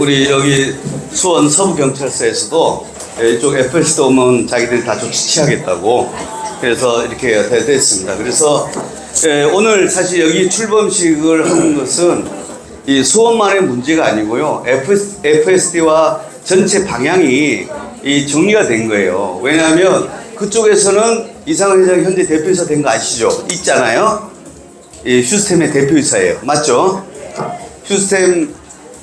우리 여기 수원 서부경찰서에서도 이쪽 FS도 오면 자기들이 다 조치하겠다고 그래서 이렇게 됐습니다. 그래서 오늘 사실 여기 출범식을 하는 것은 이 수원만의 문제가 아니고요. FSD와 전체 방향이 정리가 된 거예요. 왜냐하면 그쪽에서는 이상은 회장이 현재 대표이사 된 거 아시죠? 있잖아요. 이 휴스템의 대표이사예요. 맞죠? 휴스템의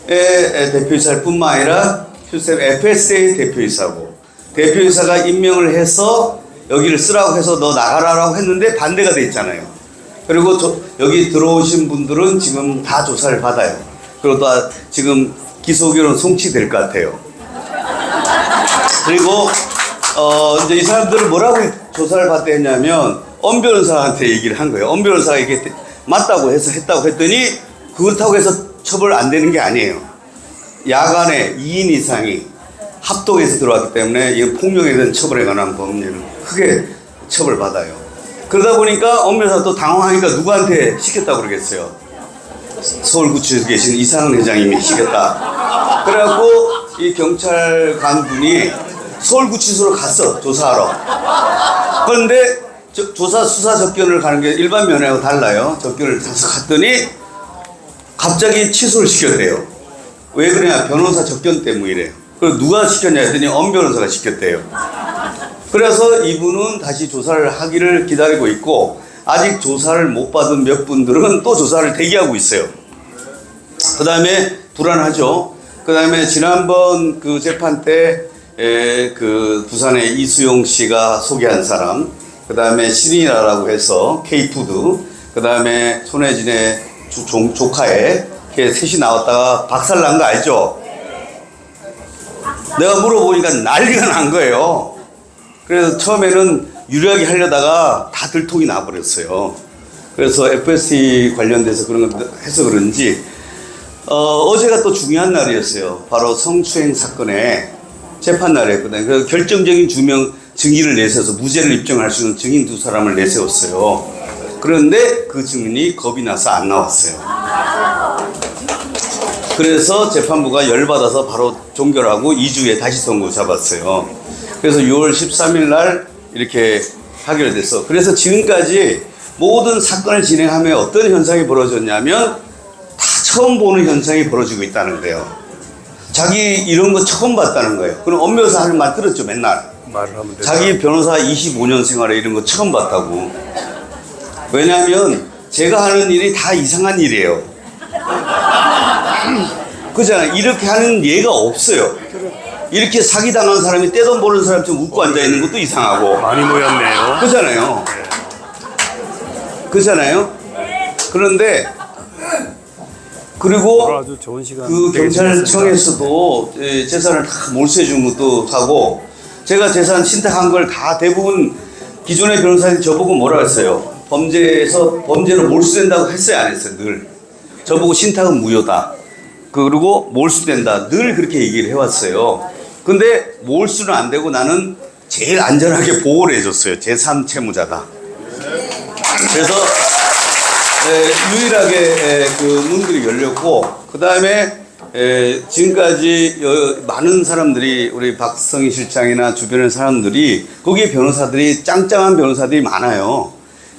대표이사일 뿐만 아니라 휴스템 FSA의 대표이사고, 대표이사가 임명을 해서 여기를 쓰라고 해서 너 나가라라고 했는데 반대가 돼 있잖아요. 그리고 여기 들어오신 분들은 지금 다 조사를 받아요. 그리고 또 지금 기소 의견은 송치될 것 같아요. 그리고 이제 이 사람들은 뭐라고 조사를 받게 했냐면 엄 변호사한테 얘기를 한 거예요. 엄 변호사가 이게 맞다고 해서 했다고 했더니 그렇다고 해서 처벌 안 되는 게 아니에요. 야간에 2인 이상이 합동해서 들어왔기 때문에 이 폭력에 대한 처벌에 관한 법률은 크게 처벌받아요. 그러다 보니까 엄 변호사 또 당황하니까 누구한테 시켰다고 그러겠어요. 서울구치소에 계신 이상은 회장님이 시켰다. 그래갖고 이 경찰관분이 서울구치소로 갔어, 조사하러. 그런데 조사 수사 접견을 가는 게 일반 면회하고 달라요. 접견을 가서 갔더니 갑자기 취소를 시켰대요. 왜 그러냐? 변호사 접견 때문이래요. 그래서 누가 시켰냐 했더니 엄 변호사가 시켰대요. 그래서 이분은 다시 조사를 하기를 기다리고 있고, 아직 조사를 못 받은 몇 분들은 또 조사를 대기하고 있어요. 그 다음에 불안하죠. 그 다음에 지난번 그 재판 때 그 부산의 이수용 씨가 소개한 사람, 그 다음에 신이라라고 해서 K푸드, 그 다음에 손혜진의 조카에 이렇게 셋이 나왔다가 박살난 거 알죠? 내가 물어보니까 난리가 난 거예요. 그래서 처음에는 유리하게 하려다가 다 들통이 나버렸어요. 그래서 FST 관련돼서 그런 거 해서 그런지 어제가 또 중요한 날이었어요. 바로 성추행 사건의 재판 날이었거든요. 그래서 결정적인 증인을 내세워서 무죄를 입증할 수 있는 증인 두 사람을 내세웠어요. 그런데 그 증인이 겁이 나서 안 나왔어요. 그래서 재판부가 열받아서 바로 종결하고 2주에 다시 선고 잡았어요. 그래서 6월 13일 날 이렇게 하기로 됐어. 그래서 지금까지 모든 사건을 진행하며 어떤 현상이 벌어졌냐면 다 처음 보는 현상이 벌어지고 있다는 거예요. 자기 이런 거 처음 봤다는 거예요. 그럼 엄 변호사 하는 말 들었죠, 맨날. 말을 하면 되죠. 자기 변호사 25년 생활에 이런 거 처음 봤다고. 왜냐하면 제가 하는 일이 다 이상한 일이에요. 그잖아요. 이렇게 하는 예가 없어요. 이렇게 사기당한 사람이 떼돈 버는 사람처럼 웃고 앉아있는 것도 이상하고. 많이 모였네요. 그잖아요. 그잖아요. 그런데 그리고 아주 좋은 시간 그 경찰청에서도 재산을 다 몰수해 준 것도 하고, 제가 재산 신탁한 걸 다 대부분 기존의 변호사들이 저보고 뭐라 했어요? 범죄로 몰수된다고 했어요, 안 했어요? 늘 저보고 신탁은 무효다, 그리고 몰수된다, 늘 그렇게 얘기를 해왔어요. 근데 몰수는 안 되고 나는 제일 안전하게 보호를 해줬어요. 제3채무자다. 그래서 유일하게 그 문들이 열렸고, 그 다음에 지금까지 많은 사람들이, 우리 박성희 실장이나 주변의 사람들이, 거기에 변호사들이 짱짱한 변호사들이 많아요.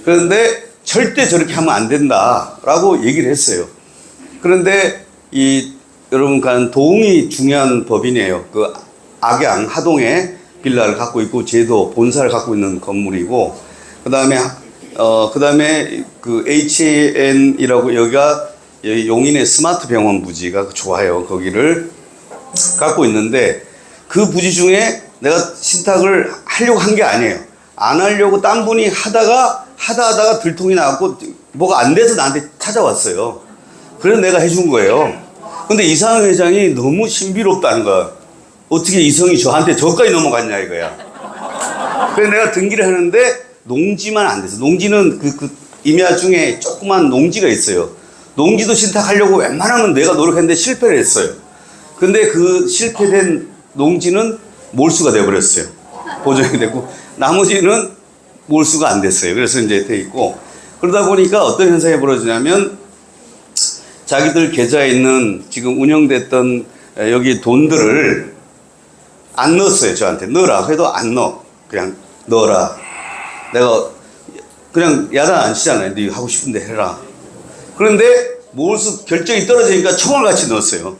그런데 절대 저렇게 하면 안 된다라고 얘기를 했어요. 그런데 여러분 간 도웅이 중요한 법인이에요. 그 악양 하동에 빌라를 갖고 있고 제도 본사를 갖고 있는 건물이고, 그 다음에 그 HN이라고 여기가 용인의 스마트 병원 부지가 좋아요. 거기를 갖고 있는데 그 부지 중에 내가 신탁을 하려고 한 게 아니에요. 안 하려고 딴 분이 하다가 들통이 나고 뭐가 안 돼서 나한테 찾아왔어요. 그래서 내가 해준 거예요. 근데 이상은 회장이 너무 신비롭다는 거야. 어떻게 이성이 저한테 저까지 넘어갔냐 이거야. 그래서 내가 등기를 하는데 농지만 안 돼서, 농지는 그 임야 중에 조그만 농지가 있어요. 농지도 신탁하려고 웬만하면 내가 노력했는데 실패를 했어요. 근데 그 실패된 농지는 몰수가 돼버렸어요. 보존이 됐고, 나머지는 몰수가 안 됐어요. 그래서 이제 돼 있고, 그러다 보니까 어떤 현상이 벌어지냐면 자기들 계좌에 있는 지금 운영됐던 여기 돈들을 안 넣었어요. 저한테 넣어라. 그래도 안 넣어. 그냥 넣어라. 내가 그냥 야단 안 치잖아요. 네 하고 싶은데 해라. 그런데 몰수 결정이 떨어지니까 총을 같이 넣었어요.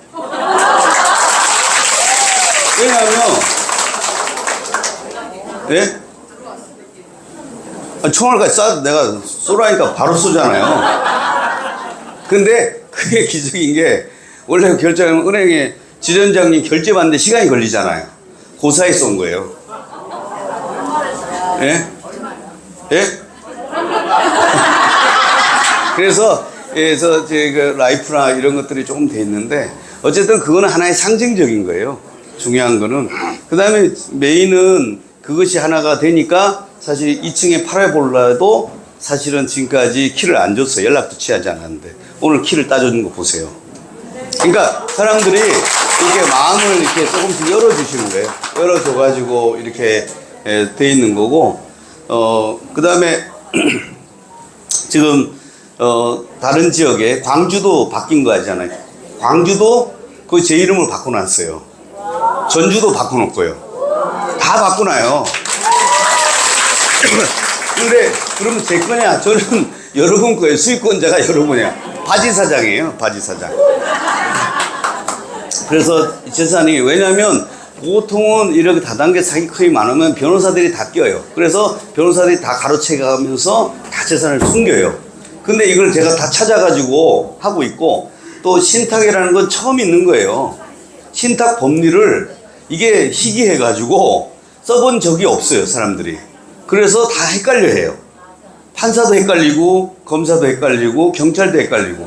왜냐하면 예? 총을 같이 쏴도 내가 쏘라니까 바로 쏘잖아요. 근데 그게 기적인 게 원래 결정하면 은행에 지점장님 결제 받는데 시간이 걸리잖아요. 그 사이 쏜 거예요. 예? 예? 그래서 제 그 라이프나 이런 것들이 조금 돼 있는데 어쨌든 그거는 하나의 상징적인 거예요. 중요한 거는. 그 다음에 메인은 그것이 하나가 되니까 사실 2층에 파라볼라도 사실은 지금까지 키를 안 줬어요. 연락도 취하지 않았는데 오늘 키를 따져준 거 보세요. 그러니까 사람들이 이렇게 마음을 이렇게 조금씩 열어주시는 거예요. 열어줘가지고 이렇게 돼 있는 거고, 그 다음에 지금 다른 지역에 광주도 바뀐 거 아시잖아요. 광주도 그 제 이름을 바꿔놨어요. 전주도 바꿔놓고요. 다 바꾸나요. 근데 그러면 제 거냐? 저는 여러분 거예요. 수익권자가 여러분이야. 바지 사장이에요. 바지 사장. 그래서 재산이, 왜냐면 보통은 이렇게 다단계 사기꾼이 많으면 변호사들이 다 껴요. 그래서 변호사들이 다 가로채가면서 다 재산을 숨겨요. 근데 이걸 제가 다 찾아가지고 하고 있고, 또 신탁이라는 건 처음 있는 거예요. 신탁 법리를 이게 희귀해가지고 써본 적이 없어요, 사람들이. 그래서 다 헷갈려 해요. 판사도 헷갈리고, 검사도 헷갈리고, 경찰도 헷갈리고.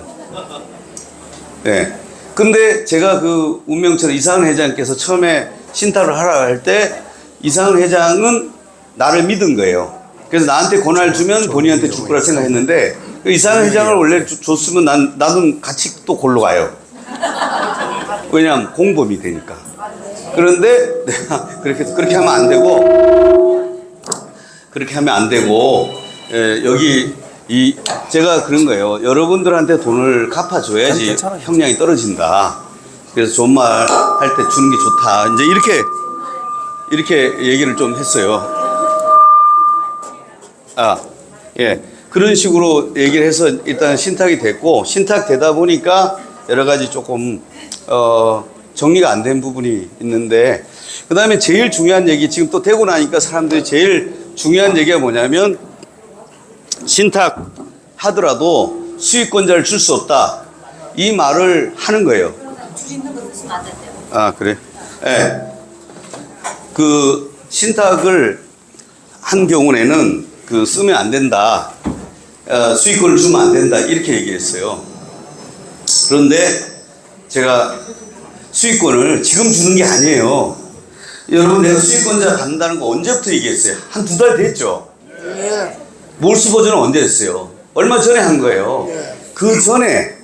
네. 근데 제가 그 운명처럼 이상은 회장께서 처음에 신탁을 하라 할 때 이상은 회장은 나를 믿은 거예요. 그래서 나한테 권한을 주면 본인한테 줄 거라 생각했는데, 그 이상은 회장을 원래 줬으면 나는 같이 또 골로 가요. 왜냐면 공범이 되니까. 그런데 내가 그렇게 하면 안 되고, 여기 제가 그런 거예요. 여러분들한테 돈을 갚아줘야지 형량이 떨어진다. 그래서 좋은 말 할 때 주는 게 좋다. 이제 이렇게 얘기를 좀 했어요. 예. 그런 식으로 얘기를 해서 일단 신탁이 됐고, 신탁 되다 보니까 여러 가지 조금, 정리가 안 된 부분이 있는데, 그 다음에 제일 중요한 얘기, 지금 또 되고 나니까 사람들이 제일 중요한 얘기가 뭐냐면, 신탁 하더라도 수익권자를 줄 수 없다. 이 말을 하는 거예요. 줄 있는 거 쓰시면 안 된대요. 그래? 예. 그 신탁을 한 경우에는 쓰면 안 된다. 수익권을 주면 안 된다. 이렇게 얘기했어요. 그런데 제가 수익권을 지금 주는 게 아니에요. 여러분, 내가 수익권자 받는다는 거 언제부터 얘기했어요? 한 2달 됐죠? 몰수 버전은 언제 했어요? 얼마 전에 한 거예요. 그 전에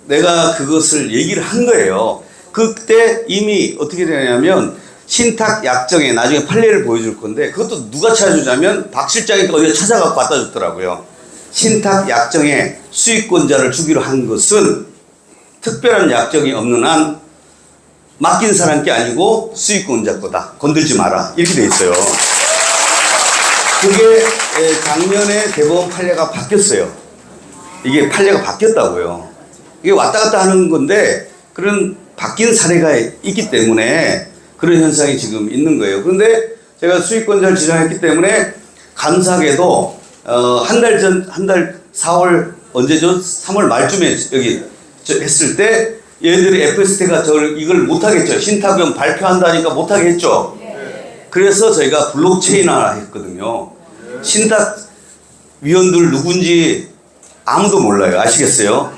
내가 그것을 얘기를 한 거예요. 그때 이미 어떻게 되냐면 신탁 약정에 나중에 판례를 보여줄 건데, 그것도 누가 찾아주냐면 박 실장이 또 어디에 찾아갖고 갖다 줬더라고요. 신탁 약정에 수익권자를 주기로 한 것은 특별한 약정이 없는 한 맡긴 사람 게 아니고 수익권자 거다. 건들지 마라. 이렇게 돼 있어요. 그게 작년에 대법원 판례가 바뀌었어요. 이게 판례가 바뀌었다고요. 이게 왔다 갔다 하는 건데, 그런 바뀐 사례가 있기 때문에 그런 현상이 지금 있는 거예요. 그런데 제가 수익권자를 지정했기 때문에 감사하게도 한 달 4월 언제죠? 3월 말쯤에 여기 했을 때 얘들이 FST가 이걸 못하겠죠. 신탁금 발표한다니까 못하게 했죠. 그래서 저희가 블록체인화 했거든요. 신탁 위원들 누군지 아무도 몰라요. 아시겠어요?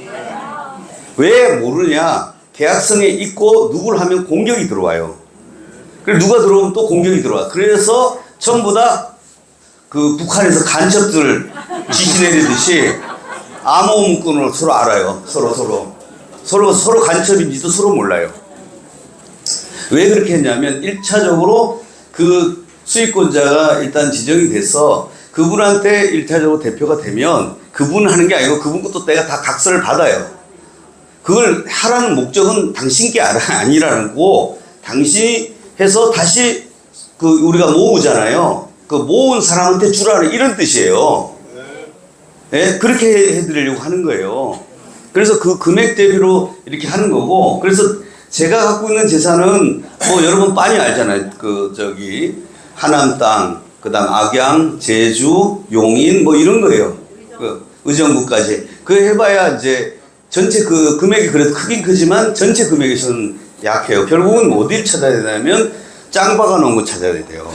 왜 모르냐? 계약성에 있고 누구를 하면 공격이 들어와요. 그리고 누가 들어오면 또 공격이 들어와. 그래서 전부 다 그 북한에서 간첩들 지시 내리듯이 암호 문건으로 서로 알아요. 서로 간첩인지도 서로 몰라요. 왜 그렇게 했냐면 1차적으로 그 수익권자가 일단 지정이 돼서 그분한테 1차적으로 대표가 되면 그분 하는 게 아니고 그분 것도 내가 다 각서를 받아요. 그걸 하라는 목적은 당신께 아니라는 거고, 당신이 해서 다시 그 우리가 모으잖아요. 그 모은 사람한테 주라는 이런 뜻이에요. 예? 그렇게 해드리려고 하는 거예요. 그래서 그 금액 대비로 이렇게 하는 거고, 그래서 제가 갖고 있는 재산은 뭐 여러분 빤히 알잖아요. 그 저기 하남 땅, 그다음 악양, 제주, 용인 뭐 이런 거예요. 그 의정부까지. 그 해봐야 이제 전체 그 금액이 그래도 크긴 크지만 전체 금액에서는 약해요. 결국은 어디를 찾아야 되냐면 짱 박아놓은 거 찾아야 돼요.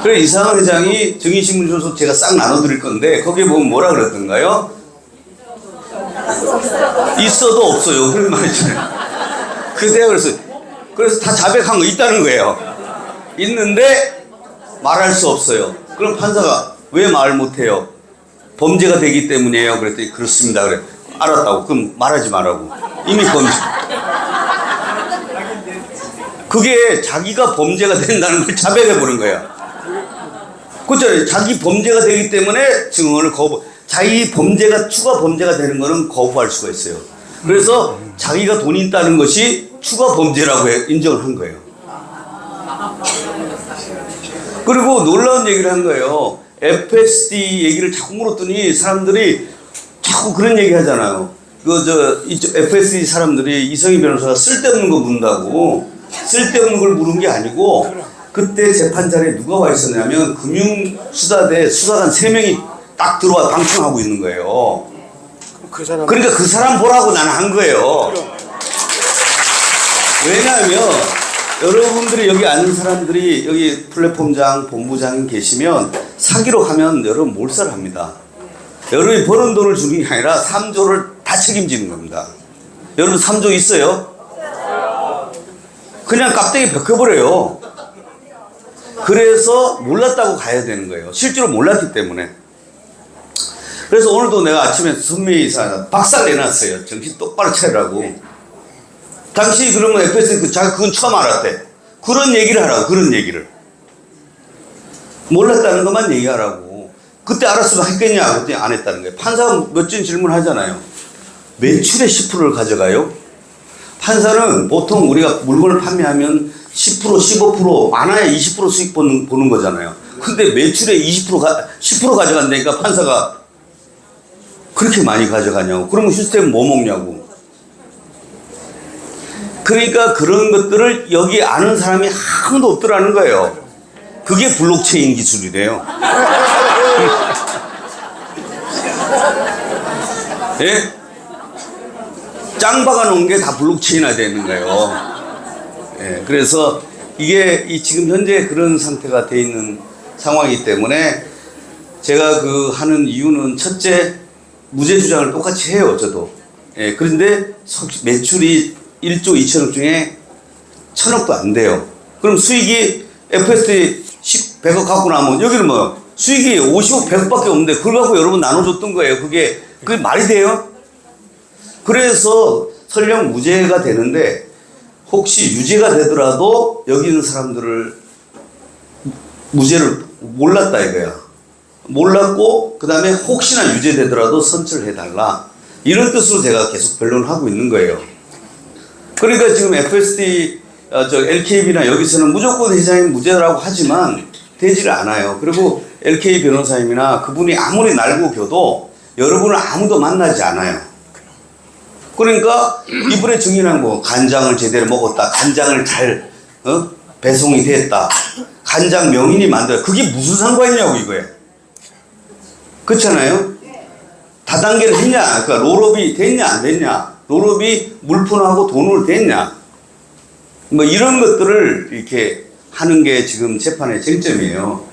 그래 이상한 회장이 증인신문 줘서 제가 싹 나눠드릴 건데 거기에 보면 뭐라 그랬던가요? 있어도 없어요. 그런 말이잖아요. 그래서 그래서 다 자백한 거 있다는 거예요. 있는데 말할 수 없어요. 그럼 판사가 왜 말 못해요? 범죄가 되기 때문이에요. 그랬더니 그렇습니다. 그래. 알았다고. 그럼 말하지 말라고. 이미 범죄. 그게 자기가 범죄가 된다는 걸 자백해 보는 거야. 그렇죠. 자기 범죄가 되기 때문에 증언을 자기 범죄가 추가 범죄가 되는 거는 거부할 수가 있어요. 그래서 자기가 돈이 있다는 것이 추가 범죄라고 인정을 한 거예요. 그리고 놀라운 얘기를 한 거예요. FSD 얘기를 자꾸 물었더니 사람들이 자꾸 그런 얘기 하잖아요. 이쪽 FSD 사람들이 이성희 변호사가 쓸데없는 거 묻는다고. 쓸데없는 걸 물은 게 아니고, 그때 재판자리에 누가 와 있었냐면 금융수사대 수사관 3명이 딱 들어와 방청하고 있는 거예요. 그러니까 그 사람 보라고 나는 한 거예요. 왜냐하면 여러분들이 여기 앉은 사람들이 여기 플랫폼장, 본부장 계시면 사기로 하면 여러분 몰살합니다. 여러분이 버는 돈을 주는 게 아니라 3조를 다 책임지는 겁니다. 여러분 3조 있어요? 그냥 깍대기 벗겨버려요. 그래서 몰랐다고 가야 되는 거예요. 실제로 몰랐기 때문에. 그래서 오늘도 내가 아침에 선미 이사 박살 내놨어요. 정신 똑바로 차리라고. 당시 그러면 FS 자기 그건 처음 알았대. 그런 얘기를 하라고. 그런 얘기를. 몰랐다는 것만 얘기하라고. 그때 알았으면 했겠냐? 그랬더니 안 했다는 거예요. 판사가 멋진 질문 하잖아요. 매출의 10%를 가져가요? 판사는 보통 우리가 물건을 판매하면 10%, 15%, 많아야 20% 수익 보는 거잖아요. 근데 매출의 10% 가져간다니까 판사가 그렇게 많이 가져가냐고. 그러면 시스템은 뭐 먹냐고. 그러니까 그런 것들을 여기 아는 사람이 아무도 없더라는 거예요. 그게 블록체인 기술이래요. 예? 짱 박아놓은 게 다 블록체인화 되는 거예요. 예, 그래서 이게 지금 현재 그런 상태가 돼 있는 상황이기 때문에 제가 하는 이유는 첫째, 무죄 주장을 똑같이 해요, 저도. 예, 그런데 매출이 1조 2천억 중에 1,000억도 안 돼요. 그럼 수익이 FSD 100억 갖고 나면 여기는 뭐 수익이 50억, 100억밖에 없는데 그걸 갖고 여러분 나눠줬던 거예요. 그게 말이 돼요? 그래서 설령 무죄가 되는데 혹시 유죄가 되더라도 여기 있는 사람들을 무죄를 몰랐다 이거야. 몰랐고 그 다음에 혹시나 유죄되더라도 선처해달라. 이런 뜻으로 제가 계속 변론을 하고 있는 거예요. 그러니까 지금 FSD, LKB나 여기서는 무조건 회장이 무죄라고 하지만 되지를 않아요. 그리고 LK 변호사님이나 그분이 아무리 날고 겨도 여러분을 아무도 만나지 않아요. 그러니까 이번에 증인한 거 간장을 제대로 먹었다. 간장을 잘 배송이 됐다. 간장 명인이 만들어. 그게 무슨 상관이냐고 이거예요. 그렇잖아요. 다단계를 했냐. 그러니까 롤업이 됐냐 안 됐냐. 롤업이 물품하고 돈을 됐냐. 뭐 이런 것들을 이렇게 하는 게 지금 재판의 쟁점이에요.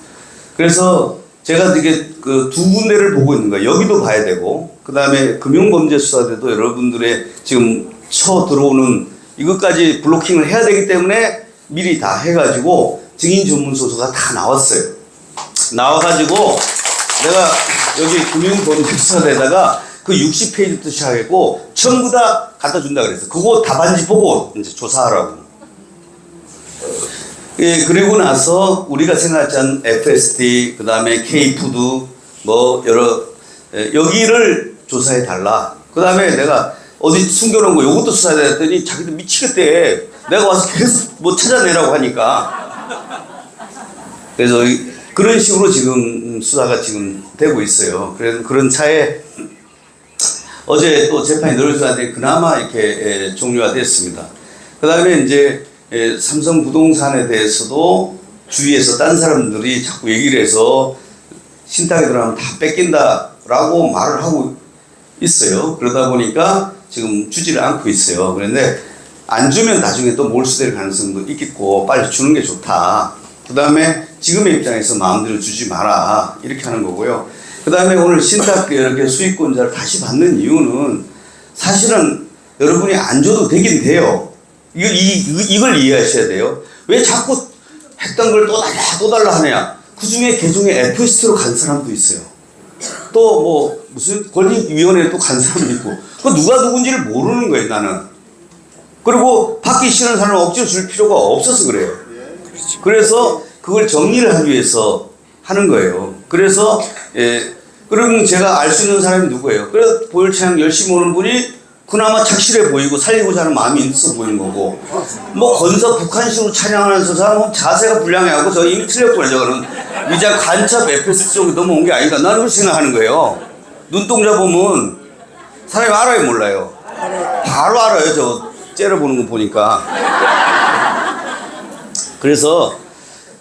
그래서 제가 되게 두 군데를 보고 있는 거예요. 여기도 봐야 되고, 그 다음에 금융범죄수사대도 여러분들의 지금 들어오는 이것까지 블로킹을 해야 되기 때문에 미리 다 해가지고 증인전문소서가 다 나왔어요. 나와가지고 내가 여기 금융범죄수사대에다가 그 60페이지부터 시작했고 전부 다 갖다 준다 그랬어. 그거 답안지 보고 이제 조사하라고. 예, 그리고 나서 우리가 생각하지 않은 FSD, 그 다음에 K푸드, 뭐, 여기를 조사해 달라. 그 다음에 내가 어디 숨겨놓은 거 요것도 수사해야 했더니 자기들 미치겠대. 내가 와서 계속 뭐 찾아내라고 하니까. 그래서 그런 식으로 지금 수사가 지금 되고 있어요. 그래서 그런 차에 어제 또 재판이 늘어졌는데 그나마 이렇게 종료가 됐습니다. 그 다음에 이제 삼성 부동산에 대해서도 주위에서 딴 사람들이 자꾸 얘기를 해서 신탁에 들어가면 다 뺏긴다라고 말을 하고 있어요. 그러다 보니까 지금 주지를 않고 있어요. 그런데 안 주면 나중에 또 몰수될 가능성도 있겠고 빨리 주는 게 좋다. 그 다음에 지금의 입장에서 마음대로 주지 마라. 이렇게 하는 거고요. 그 다음에 오늘 신탁 이렇게 수익권자를 다시 받는 이유는 사실은 여러분이 안 줘도 되긴 돼요. 이걸 이해하셔야 돼요. 왜 자꾸 했던 걸 또 달라 하냐. 그 중에 개중에 FST로 간 사람도 있어요. 또 뭐 무슨 권익위원회에 또 간 사람도 있고. 그 누가 누군지를 모르는 거예요, 나는. 그리고 받기 싫은 사람을 억지로 줄 필요가 없어서 그래요. 그래서 그걸 정리를 하기 위해서 하는 거예요. 그래서 그럼 제가 알 수 있는 사람이 누구예요? 그래서 보혈차량 열심히 오는 분이 그나마 착실해 보이고 살리고자 하는 마음이 있어 보이는 거고, 뭐 건서 북한식으로 차량하는 저 사람은 자세가 불량해하고 저 이미 틀렸구나. 저거는 위장 간첩 FS 쪽에 넘어온 게 아닌가, 나는 그렇게 생각하는 거예요. 눈동자 보면 사람이 알아요, 몰라요? 바로 알아요. 저 째려보는 거 보니까. 그래서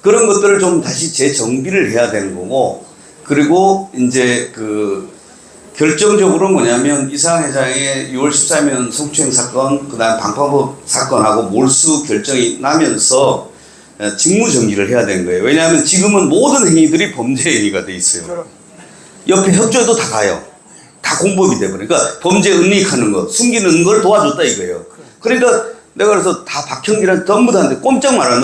그런 것들을 좀 다시 재정비를 해야 되는 거고, 그리고 이제 결정적으로 뭐냐면 이상한 회장의 6월 13일 성추행 사건, 그 다음 방파법 사건하고 몰수 결정이 나면서 직무 정리를 해야 되는 거예요. 왜냐하면 지금은 모든 행위들이 범죄 행위가 돼 있어요. 옆에 협조도 다 가요. 다 공범이 돼버려. 그러니까 범죄 은닉하는 거, 숨기는 걸 도와줬다 이거예요. 그러니까 내가 그래서 다 박형기랑 전부 다 하는데 꼼짝 말아.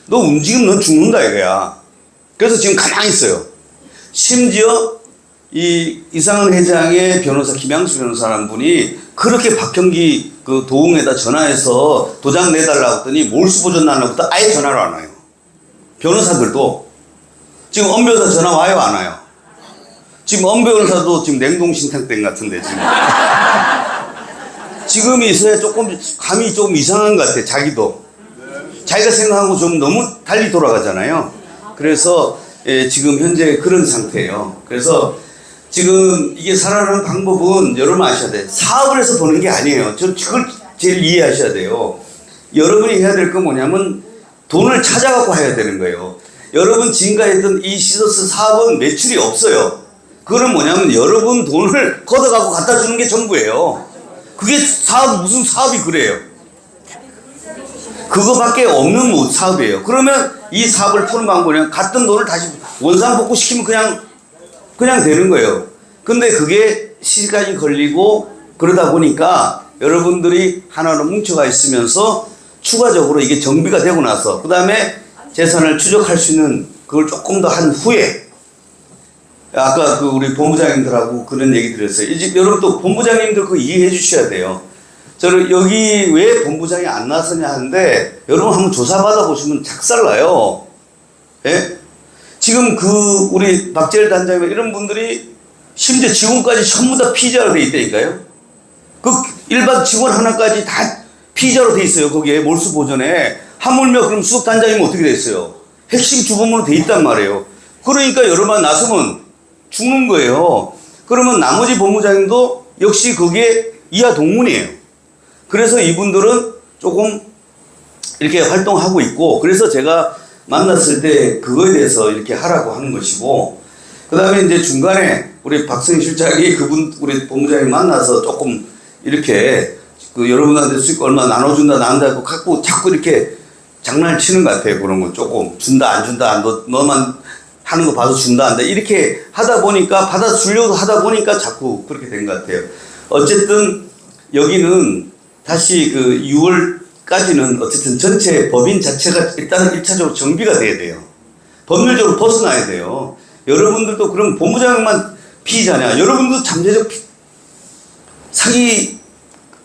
너 움직이면 넌 죽는다 이거야. 그래서 지금 가만히 있어요. 심지어 이상은 회장의 변호사 김양수 변호사라는 분이 그렇게 박형기 그 도움에다 전화해서 도장 내달라고 했더니 몰수 보존 날로부터 아예 전화를 안 와요. 변호사들도 지금 엄 변호사 전화 와요, 안 와요? 지금 엄 변호사도 지금 냉동 신탁된 같은데 지금 있어야 조금 감이 조금 이상한 것 같아. 자기가 생각하고 좀 너무 달리 돌아가잖아요. 그래서 지금 현재 그런 상태예요. 그래서 지금 이게 살아가는 방법은 여러분 아셔야 돼요. 사업을 해서 버는 게 아니에요. 그걸 제일 이해하셔야 돼요. 여러분이 해야 될 건 뭐냐면 돈을 찾아갖고 해야 되는 거예요. 여러분 지금까지 했던 이 시서스 사업은 매출이 없어요. 그거는 뭐냐면 여러분 돈을 걷어갖고 갖다 주는 게 전부예요. 그게 무슨 사업이 그래요. 그거밖에 없는 사업이에요. 그러면 이 사업을 푸는 방법은 갔던 돈을 다시 원상복구 시키면 그냥 되는 거예요. 근데 그게 시간이 걸리고 그러다 보니까 여러분들이 하나로 뭉쳐가 있으면서 추가적으로 이게 정비가 되고 나서 그 다음에 재산을 추적할 수 있는 그걸 조금 더 한 후에, 아까 우리 본부장님들하고 그런 얘기 드렸어요. 이제 여러분 또 본부장님들 그거 이해해 주셔야 돼요. 저는 여기 왜 본부장이 안 나서냐 하는데 여러분 한번 조사받아 보시면 작살나요. 예? 지금 우리 박재일 단장님 이런 분들이 심지어 직원까지 전부 다 피의자로 돼 있다니까요. 일반 직원 하나까지 다 피의자로 돼 있어요. 거기에 몰수 보전에. 하물며 그럼 수석 단장이면 어떻게 됐어요? 핵심 주범으로 돼 있단 말이에요. 그러니까 여러분 나서면 죽는 거예요. 그러면 나머지 본부장님도 역시 거기에 이하 동문이에요. 그래서 이분들은 조금 이렇게 활동하고 있고, 그래서 제가 만났을 때 그거에 대해서 이렇게 하라고 하는 것이고, 그 다음에 이제 중간에 우리 박성희 실장이 우리 본부장님 만나서 조금 이렇게 여러분한테 수익 얼마 나눠준다 갖고 자꾸 이렇게 장난을 치는 것 같아요. 그런 거 조금 준다 안 준다, 너만 하는 거 봐서 준다 한다 이렇게 하다 보니까 받아주려고 하다 보니까 자꾸 그렇게 된 것 같아요. 어쨌든 여기는 다시 6월까지는 어쨌든 전체 법인 자체가 일단은 1차적으로 정비가 돼야 돼요. 법률적으로 벗어나야 돼요. 여러분들도 그럼 본부장만 피의자냐? 여러분도 잠재적 사기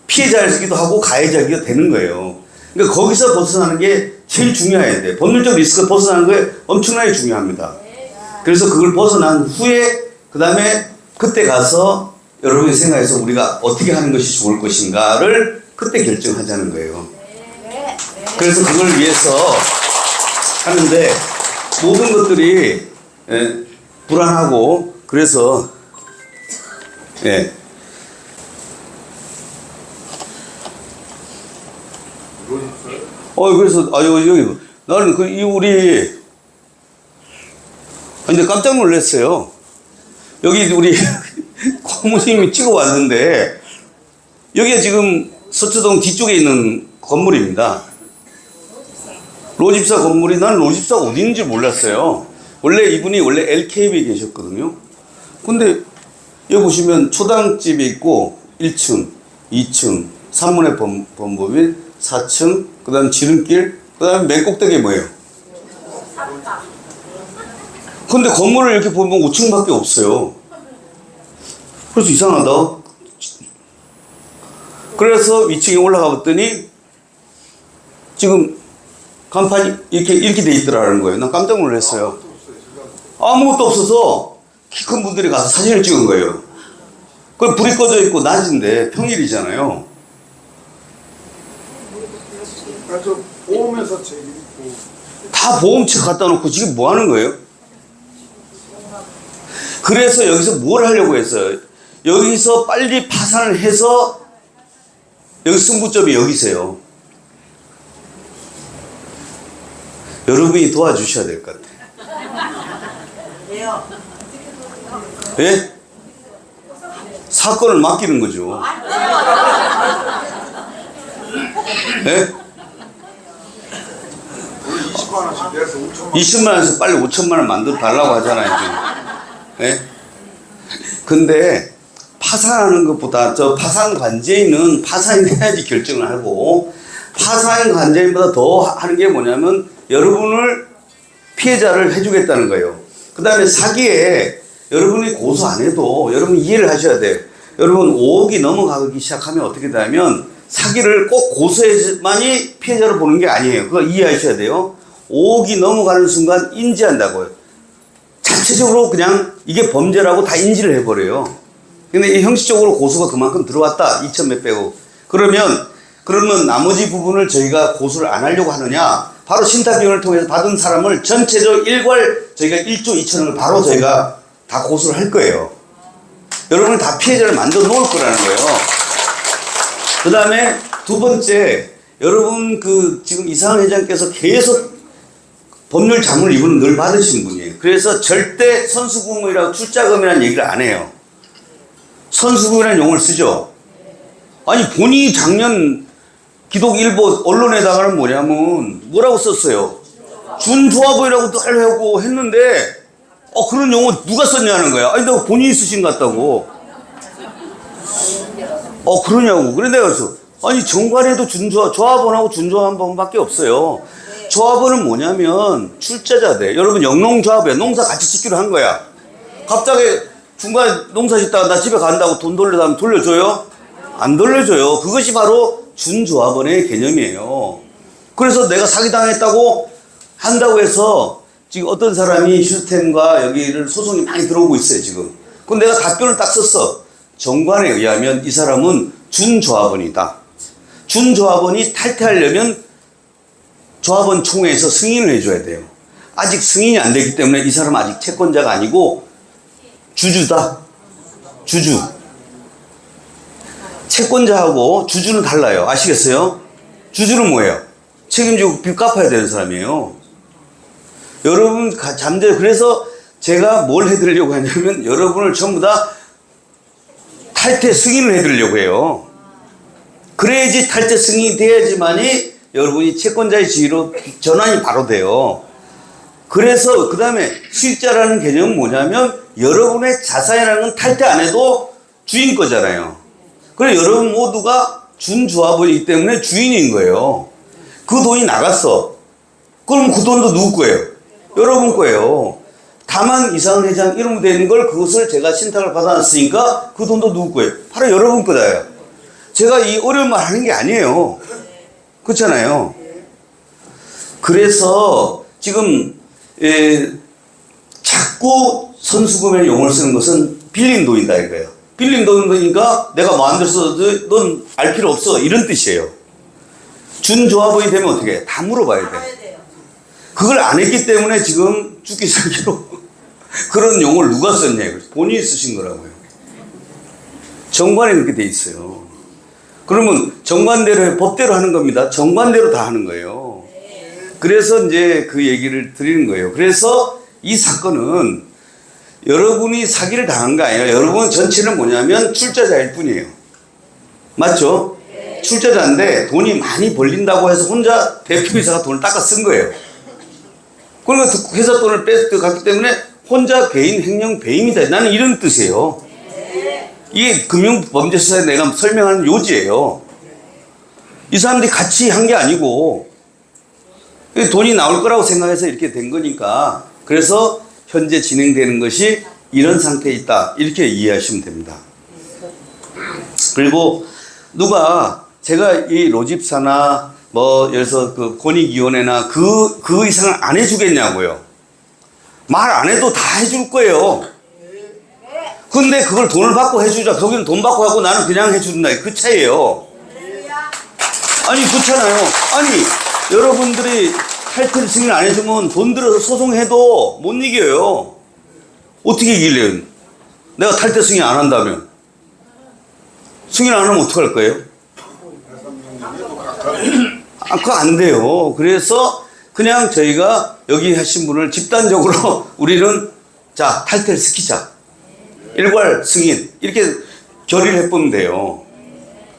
피해자이기도 하고 가해자이기도 되는 거예요. 그러니까 거기서 벗어나는 게 제일 중요해야 돼요. 법률적 리스크가 벗어나는 게 엄청나게 중요합니다. 그래서 그걸 벗어난 후에 그 다음에 그때 가서 여러분이 생각해서 우리가 어떻게 하는 것이 좋을 것인가를 그때 결정하자는 거예요. 그래서 그걸 위해서 하는데 모든 것들이 불안하고 그래서 예. 그래서 여기 나는 이 우리 근데 깜짝 놀랐어요. 여기 우리 고모님이 찍어 왔는데 여기가 지금 서초동 뒤쪽에 있는 건물입니다. 로집사 건물이 난 로집사가 어디 있는지 몰랐어요. 원래 이분이 원래 LKB에 계셨거든요. 근데 여기 보시면 초당집이 있고 1층, 2층, 산문의 범법인 4층, 그 다음 지름길, 그 다음에 맨 꼭대기에 뭐예요? 근데 건물을 이렇게 보면 5층밖에 없어요. 그래서 이상하다. 그래서 2층에 올라가 봤더니 지금 간판이 이렇게 돼 있더라는 거예요. 난 깜짝 놀랐어요. 아무것도 없어서 키 큰 분들이 가서 사진을 찍은 거예요. 그 불이 꺼져 있고 낮인데 평일이잖아요. 저 보험회사 책이 있고 다 보험책 갖다 놓고 지금 뭐 하는 거예요? 그래서 여기서 뭘 하려고 했어요? 여기서 빨리 파산을 해서 여기 승부점이 여기세요. 여러분이 도와주셔야 될 것 같아요. 예? 사건을 맡기는 거죠. 예? 20만 원씩 내서 5천만 20만 원에서 빨리 5천만 원 만들어 달라고 하잖아요, 지금. 예? 근데 파산하는 것보다 저 파산 관제인은 파산해야지 결정을 하고 파산 관제인보다 더 하는 게 뭐냐면 여러분을 피해자를 해주겠다는 거예요. 그 다음에 사기에 여러분이 고소 안 해도 여러분 이해를 하셔야 돼요. 여러분 5억이 넘어가기 시작하면 어떻게 되냐면 사기를 꼭 고소해야만이 피해자를 보는 게 아니에요. 그거 이해하셔야 돼요. 5억이 넘어가는 순간 인지한다고요. 자체적으로 그냥 이게 범죄라고 다 인지를 해버려요. 근데 이 형식적으로 고소가 그만큼 들어왔다. 2천 몇백억. 그러면 나머지 부분을 저희가 고소를 안 하려고 하느냐? 바로 신탁비용을 통해서 받은 사람을 전체적 일괄 저희가 1조 2천억을 바로 저희가 다 고소를 할 거예요. 여러분을 다 피해자를 만들어 놓을 거라는 거예요. 그 다음에 두 번째, 여러분 지금 이상한 회장께서 계속 법률 자문을 이분은 늘 받으신 분이에요. 그래서 절대 선수금이라고 출자금이라는 얘기를 안 해요. 선수금이라는 용어를 쓰죠. 아니 본인이 작년 기독일보 언론에다가는 뭐냐면 뭐라고 썼어요. 준조합원이라고 늘 하고 했는데 그런 용어 누가 썼냐는 거야. 아니 내가 본인이 쓰신 것 같다고. 그러냐고. 그래 내가 그래서 아니 정관에도 조합원하고 준조합원밖에 없어요. 조합원은 뭐냐면 출자자 돼. 여러분 영농조합이야. 농사 같이 짓기로 한 거야. 갑자기 중간에 농사 짓다가 나 집에 간다고 돈 돌려달라면 돌려줘요? 안 돌려줘요. 그것이 바로 준조합원의 개념이에요. 그래서 내가 사기당했다고 한다고 해서 지금 어떤 사람이 슈스템과 여기를 소송이 많이 들어오고 있어요, 지금. 그럼 내가 답변을 딱 썼어. 정관에 의하면 이 사람은 준조합원이다. 준조합원이 탈퇴하려면 조합원 총회에서 승인을 해줘야 돼요. 아직 승인이 안 되기 때문에 이 사람은 아직 채권자가 아니고 주주다. 주주. 채권자하고 주주는 달라요. 아시겠어요? 주주는 뭐예요? 책임지고 빚 갚아야 되는 사람이에요. 여러분 그래서 제가 뭘 해드리려고 하냐면 여러분을 전부 다 탈퇴 승인을 해드리려고 해요. 그래야지 탈퇴 승인이 돼야지만이 여러분이 채권자의 지위로 전환이 바로 돼요. 그래서 그 다음에 수익자라는 개념은 뭐냐면 여러분의 자산이라는 건 탈퇴 안 해도 주인 거잖아요. 그래 여러분 모두가 준조합원이기 때문에 주인인 거예요. 그 돈이 나갔어. 그럼 그 돈도 누구 거예요? 여러분 거예요. 다만 이상은 회장 이름 되는 걸 그것을 제가 신탁을 받아놨으니까 그 돈도 누구 거예요? 바로 여러분 거다요. 제가 이 어려운 말 하는 게 아니에요. 그렇잖아요. 그래서 지금 자꾸 선수금의 용어를 쓰는 것은 빌린 돈이다 이거예요. 빌린 돈이니까 내가 마음대로 써도 넌 알 필요 없어. 이런 뜻이에요. 준조합원이 되면 어떻게 해? 다 물어봐야 돼. 그걸 안 했기 때문에 지금 죽기 살기로 그런 용어를 누가 썼냐. 본인이 쓰신 거라고요. 정관에 그렇게 돼 있어요. 그러면 정관대로, 법대로 하는 겁니다. 정관대로 다 하는 거예요. 그래서 이제 그 얘기를 드리는 거예요. 그래서 이 사건은 여러분이 사기를 당한 거 아니에요. 여러분 전체는 뭐냐면 출자자일 뿐이에요. 맞죠? 출자자인데 돈이 많이 벌린다고 해서 혼자 대표이사가 돈을 닦아 쓴 거예요. 그러니까 회사 돈을 뺏어갔기 때문에 혼자 개인 횡령 배임이다. 나는 이런 뜻이에요. 이게 금융범죄수사에 내가 설명하는 요지예요. 이 사람들이 같이 한 게 아니고 돈이 나올 거라고 생각해서 이렇게 된 거니까 그래서 현재 진행되는 것이 이런 상태에 있다. 이렇게 이해하시면 됩니다. 그리고 누가 제가 이 로집사나 뭐 예를 들어서 그 권익위원회나 그 이상을 안 해주겠냐고요. 말 안 해도 다 해줄 거예요. 근데 그걸 돈을 받고 해주자. 거기는 돈 받고 하고 나는 그냥 해준다. 그 차이예요. 아니 그렇잖아요. 아니 여러분들이 탈퇴 승인 안 해주면 돈 들어서 소송해도 못 이겨요. 어떻게 이길래요? 내가 탈퇴 승인 안 한다면 승인 안 하면 어떡할 거예요? 그거 안 돼요. 그래서 그냥 저희가 여기 하신 분을 집단적으로 우리는 자 탈퇴를 시키자. 일괄 승인 이렇게 결의를 해보면 돼요.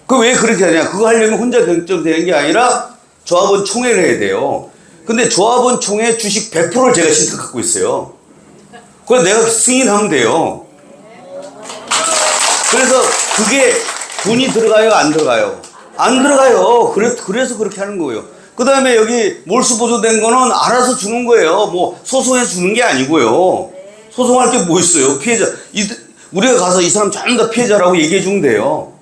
그 왜 그렇게 하냐? 그거 하려면 혼자 결정되는 게 아니라 조합원 총회를 해야 돼요. 근데 조합원 총회 주식 100%를 제가 신탁 갖고 있어요. 그래서 내가 승인하면 돼요. 그래서 그게 돈이 들어가요, 안 들어가요? 안 들어가요. 그래서 그렇게 하는 거예요. 그 다음에 여기 몰수 보조된 거는 알아서 주는 거예요. 뭐 소송해 주는 게 아니고요. 소송할 게 뭐 있어요? 피해자. 우리가 가서 이 사람 전부 다 피해자라고 얘기해 주면 돼요.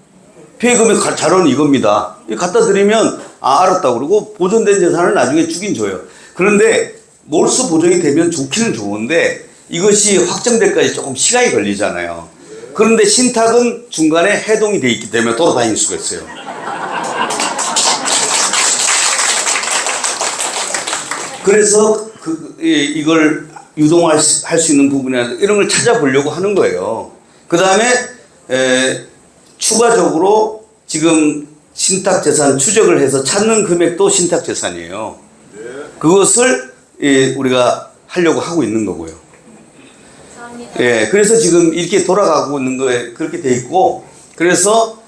피해금의 자료는 이겁니다. 갖다 드리면 알았다고 그러고 보존된 재산을 나중에 주긴 줘요. 그런데 몰수 보존이 되면 좋기는 좋은데 이것이 확정될 까지 조금 시간이 걸리잖아요. 그런데 신탁은 중간에 해동이 돼 있기 때문에 돌아다닐 수가 있어요. 그래서 이걸 유동할 수 있는 부분이나 이런 걸 찾아보려고 하는 거예요. 그 다음에 추가적으로 지금 신탁재산 추적을 해서 찾는 금액도 신탁재산이에요. 그것을 우리가 하려고 하고 있는 거고요. 그래서 지금 이렇게 돌아가고 있는 거에 그렇게 돼 있고, 그래서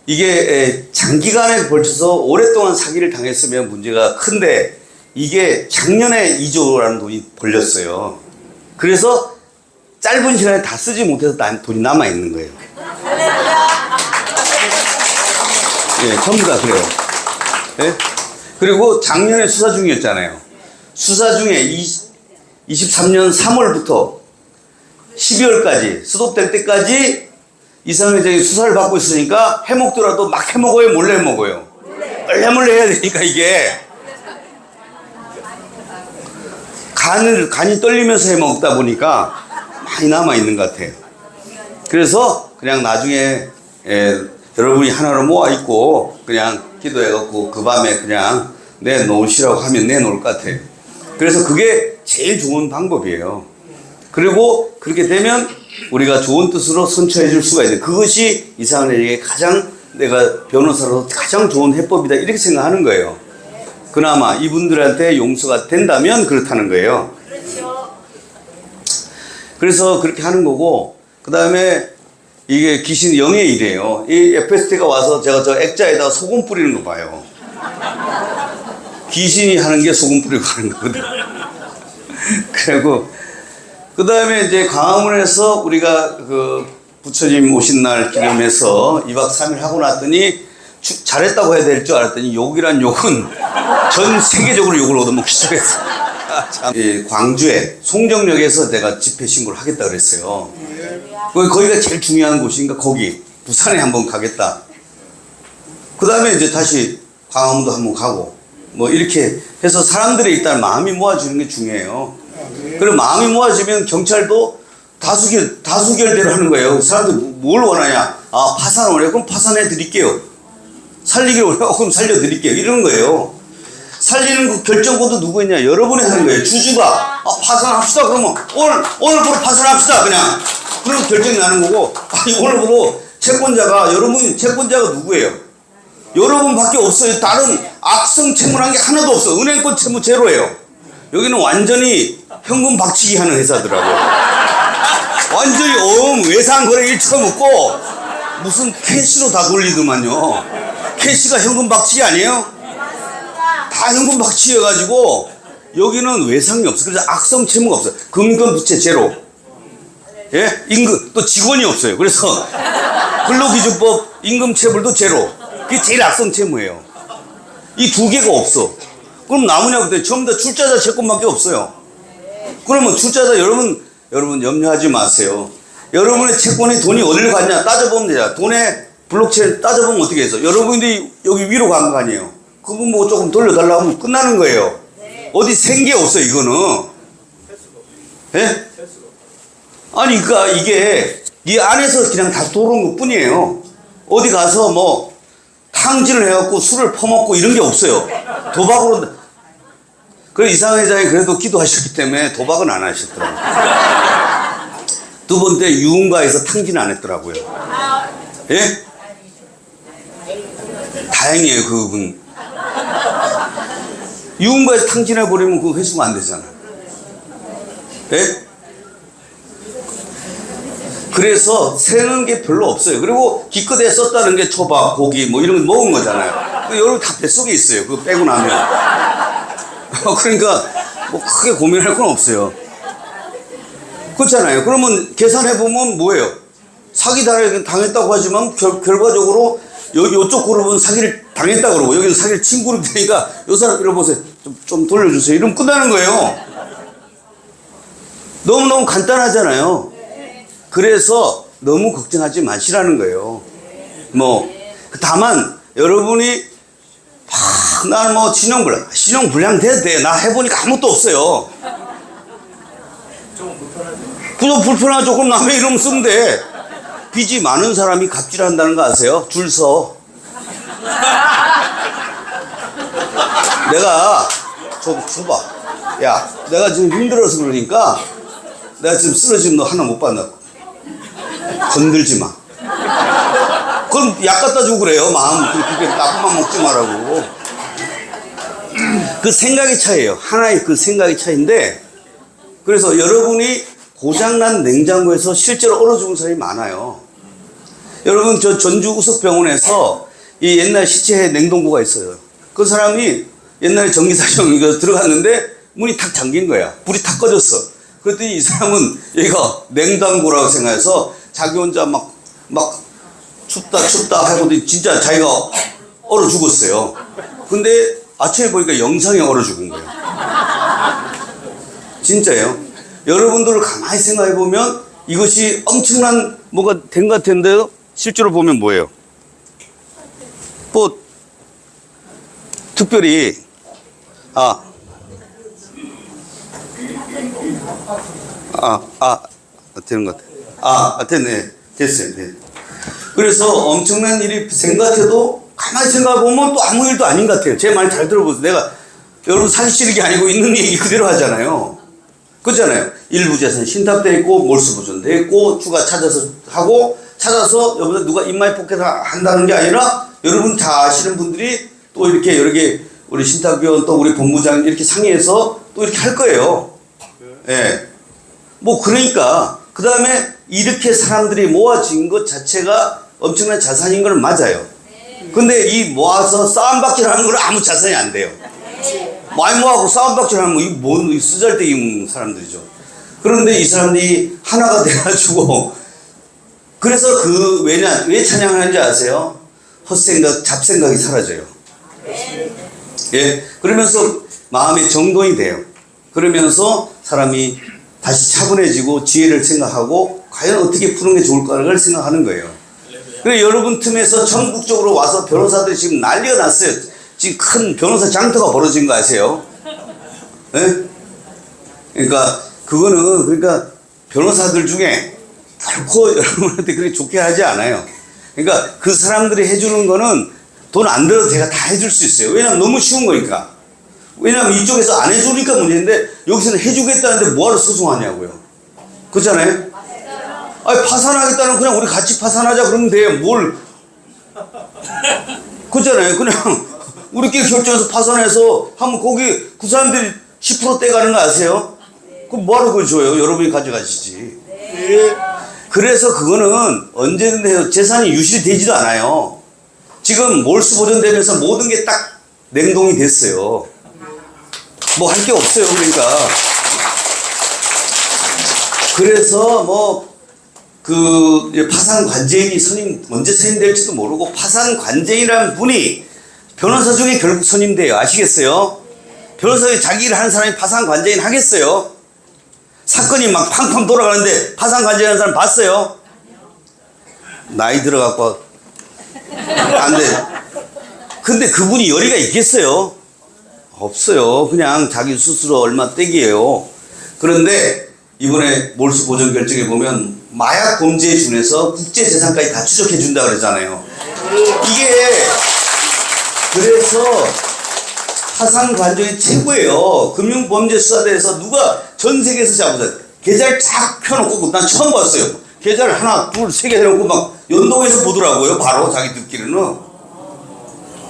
이게 장기간에 걸쳐서 오랫동안 사기를 당했으면 문제가 큰데 이게 작년에 2조라는 돈이 벌렸어요. 그래서 짧은 시간에 다 쓰지 못해서 돈이 남아 있는 거예요. 전부 다 그래요. 그리고 작년에 수사 중이었잖아요. 수사 중에 23년 3월부터 12월까지 수독될 때까지 이상회장이 수사를 받고 있으니까 해먹더라도 막 해먹어요, 몰래 해먹어요? 몰래 해야 되니까 이게 간이 떨리면서 해먹다 보니까 많이 남아있는 것 같아요. 그래서 그냥 나중에 여러분이 하나로 모아있고 그냥 기도해갖고 그 밤에 그냥 내놓으시라고 하면 내놓을 것 같아요. 그래서 그게 제일 좋은 방법이에요. 그리고 그렇게 되면 우리가 좋은 뜻으로 선처해 줄 수가 있는, 그것이 이상한에게 가장 내가 변호사로서 가장 좋은 해법이다 이렇게 생각하는 거예요. 그나마 이분들한테 용서가 된다면 그렇다는 거예요. 그래서 그렇게 하는 거고, 그 다음에 이게 귀신 영의 일이에요. 이 FST가 와서 제가 저 액자에다가 소금 뿌리는 거 봐요. 귀신이 하는 게 소금 뿌리고 하는 거거든. 그리고 그 다음에 이제 광화문에서 우리가 그 부처님 오신 날 기념해서 2박 3일 하고 났더니 잘했다고 해야 될 줄 알았더니 욕이란 욕은 전 세계적으로 욕을 얻어먹기 시작했어요. 광주에 송정역에서 내가 집회 신고를 하겠다 그랬어요. 거기가 제일 중요한 곳이니까 거기 부산에 한번 가겠다. 그 다음에 이제 다시 광화문도 한번 가고 뭐 이렇게 해서 사람들이 일단 마음이 모아지는 게 중요해요. 그리고 마음이 모아지면 경찰도 다수결대로 하는 거예요. 사람들 뭘 원하냐? 아, 파산을 원해요. 그럼 파산해 드릴게요. 살리기를 원해요. 그럼 살려드릴게요. 이러는 거예요. 살리는 그 결정권도 누구 있냐? 여러분이 하는 거예요. 주주가 파산합시다. 그러면 오늘부로 파산합시다. 그냥 그럼 결정이 나는 거고, 아니 오늘부로 채권자가 채권자가 누구예요? 여러분밖에 없어요. 다른 악성 채무란 게 하나도 없어. 은행권 채무 제로예요. 여기는 완전히 현금 박치기 하는 회사더라고요. 완전히 외상 거래 일처럼 없고 무슨 캐시로 다 돌리더만요. 캐시가 현금 박치기 아니에요? 다 현금 박치여가지고 여기는 외상이 없어. 그래서 악성 채무가 없어. 금권 부채 제로. 예? 임금 또 직원이 없어요. 그래서 근로기준법 임금 체불도 제로. 그게 제일 악성 채무예요. 이 두 개가 없어. 그럼 나무냐고 그때 전부 다 출자자 채권밖에 없어요. 그러면 출자자 여러분 염려하지 마세요. 여러분의 채권에 돈이 어디로 갔냐 따져보면 돼요. 돈의 블록체인 따져보면 어떻게 해서 여러분들이 여기 위로 간 거 아니에요. 그분 뭐 조금 돌려달라고 하면 끝나는 거예요. 어디 생계 없어요 이거는. 예? 아니 그러니까 이게 이 안에서 그냥 다 들어온 것 뿐이에요. 어디 가서 뭐 탕진을 해갖고 술을 퍼먹고 이런 게 없어요. 도박으로. 그래 이상 회장이 그래도 기도하셨기 때문에 도박은 안 하셨더라고요. 두 번째 유흥가에서 탕진 안 했더라고요. 예? 다행이에요 그분. 유흥가에서 탕진해버리면 그거 회수가 안 되잖아. 예? 그래서 새는 게 별로 없어요. 그리고 기껏해 썼다는 게 초밥, 고기 뭐 이런 거 먹은 거잖아요. 여러분 다 뱃속에 있어요. 그거 빼고 나면. 그러니까 뭐 크게 고민할 건 없어요. 그렇잖아요. 그러면 계산해보면 뭐예요? 사기 당했다고 하지만 결과적으로 요쪽 그룹은 사기를 당했다 그러고 여기는 사기를 친 그룹 되니까 요 사람 이러 보세요. 좀 돌려주세요. 이러면 끝나는 거예요. 너무너무 간단하잖아요. 그래서 너무 걱정하지 마시라는 거예요. 뭐 다만 여러분이 나는 뭐 신용불량 돼도 돼. 나 해보니까 아무것도 없어요. 좀 불편하죠. 그럼 남의 이름 쓰면 돼. 빚이 많은 사람이 갑질한다는 거 아세요? 줄 서. 내가 줘봐. 야, 내가 지금 힘들어서 그러니까 내가 지금 쓰러지면 너 하나 못 받는다. 건들지 마. 그럼 약 갖다 주고 그래요. 마음 그렇게 나쁜 맘 먹지 말라고. 그 생각의 차이예요. 하나의 그 생각의 차이인데, 그래서 여러분이 고장난 냉장고에서 실제로 얼어 죽은 사람이 많아요. 여러분 저 전주 우석병원에서 이 옛날 시체 냉동고가 있어요. 그 사람이 옛날에 전기사정 이거 들어갔는데 문이 탁 잠긴 거야. 불이 탁 꺼졌어. 그랬더니 이 사람은 여기가 냉장고라고 생각해서 자기 혼자 막 춥다 하고 진짜 자기가 얼어 죽었어요. 근데 아침에 보니까 영상이 얼어 죽은 거예요. 진짜예요. 여러분들 가만히 생각해 보면 이것이 엄청난 뭐가 된 것 같은데요. 실제로 보면 뭐예요? 뭐 특별히 되는 것 같아요. 됐네. 됐어요. 네. 그래서 엄청난 일이 생각해도 가만히 생각해보면 또 아무 일도 아닌 것 같아요. 제 말 잘 들어보세요. 내가 여러분 사기치는 게 아니고 있는 얘기 그대로 하잖아요. 그렇잖아요. 일부 재산 신탁돼 있고 몰수보존돼 있고 추가 찾아서 하고 찾아서 여기서 누가 입마에 포켓 한다는 게 아니라 여러분 다 아시는 분들이 또 이렇게 여러 개 우리 신탁위원 또 우리 본부장 이렇게 상의해서 또 이렇게 할 거예요. 예. 뭐 그러니까 그 다음에 이렇게 사람들이 모아진 것 자체가 엄청난 자산인 걸 맞아요. 근데 이 모아서 싸움박질 하는 건 아무 자산이 안 돼요. 많이 모아고 싸움박질 하는 거 이거 뭔 쓰잘데기 사람들이죠. 그런데 이 사람들이 하나가 돼가지고 그래서 왜 찬양하는지 아세요? 헛생각, 잡생각이 사라져요. 예. 그러면서 마음의 정돈이 돼요. 그러면서 사람이 다시 차분해지고 지혜를 생각하고 과연 어떻게 푸는 게 좋을까를 생각하는 거예요. 그래 여러분 틈에서 전국적으로 와서 변호사들이 지금 난리가 났어요. 지금 큰 변호사 장터가 벌어진 거 아세요? 예? 그러니까 그거는 변호사들 중에 결코 여러분한테 그렇게 좋게 하지 않아요. 그러니까 그 사람들이 해주는 거는 돈 안 들어도 제가 다 해줄 수 있어요. 왜냐면 너무 쉬운 거니까. 왜냐면 이쪽에서 안 해주니까 문제인데 여기서는 해주겠다는데 뭐하러 소송하냐고요. 그렇잖아요? 아니 파산하겠다는 그냥 우리 같이 파산하자 그러면 돼요. 뭘. 그렇잖아요. 그냥 우리끼리 결정해서 파산해서 하면 거기 그 사람들이 10% 떼가는 거 아세요? 그럼 뭐하러 그걸 줘요? 여러분이 가져가시지. 그래서 그거는 언제든 해요. 재산이 유실되지도 않아요. 지금 몰수 보존되면서 모든 게 딱 냉동이 됐어요. 뭐 할 게 없어요. 그러니까. 그래서 뭐 그 파산 관제인이 언제 선임될지도 모르고 파산 관제인이라는 분이 변호사 중에 결국 선임돼요. 아시겠어요? 변호사에 자기 일을 하는 사람이 파산 관제인 하겠어요? 사건이 막 팡팡 돌아가는데 파산 관제하는 사람 봤어요? 나이 들어갖고 안 돼. 근데 그분이 열의가 있겠어요? 없어요. 그냥 자기 스스로 얼마 떼기예요. 그런데 이번에 몰수 보전 결정에 보면 마약 범죄에 준해서 국제 재산까지 다 추적해 준다 그러잖아요. 이게 그래서 파산 관정이 최고예요. 금융범죄수사대에서 누가 전 세계에서 잡으세요. 계좌를 쫙 펴놓고 난 처음 봤어요. 계좌를 하나, 둘, 세 개 해놓고 막 연동해서 보더라고요. 바로 자기들끼리는.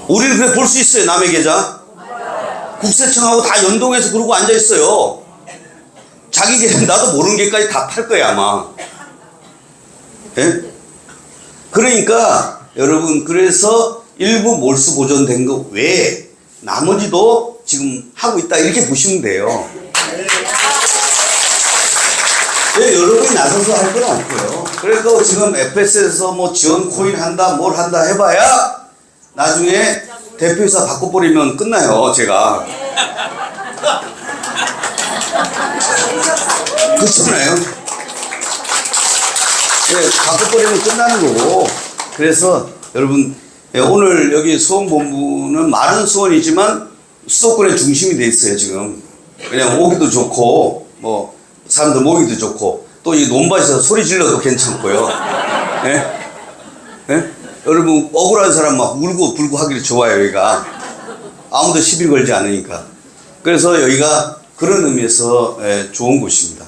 우리는 그래 볼 수 있어요. 남의 계좌. 국세청하고 다 연동해서 그러고 앉아있어요. 자기 계좌 나도 모르는 게까지 다 팔 거야 아마. 예? 그러니까 여러분 그래서 일부 몰수 보존된 거 외에 나머지도 지금 하고 있다 이렇게 보시면 돼요. 네, 여러분이 나서서 할 건 없고요. 그래서 지금 FS에서 뭐 지원 코인 한다 뭘 한다 해봐야 나중에 대표이사 바꿔버리면 끝나요. 제가 그렇잖아요. 네, 바꿔버리면 끝나는 거고. 그래서 여러분 오늘 여기 수원본부는 많은 수원이지만 수도권의 중심이 돼 있어요 지금. 그냥 오기도 좋고 뭐 사람들 모기도 좋고 또 이 논밭에서 소리 질러도 괜찮고요. 예? 예? 여러분 억울한 사람 막 울고 불고 하기를 좋아요 여기가. 아무도 시비 걸지 않으니까. 그래서 여기가 그런 의미에서 좋은 곳입니다.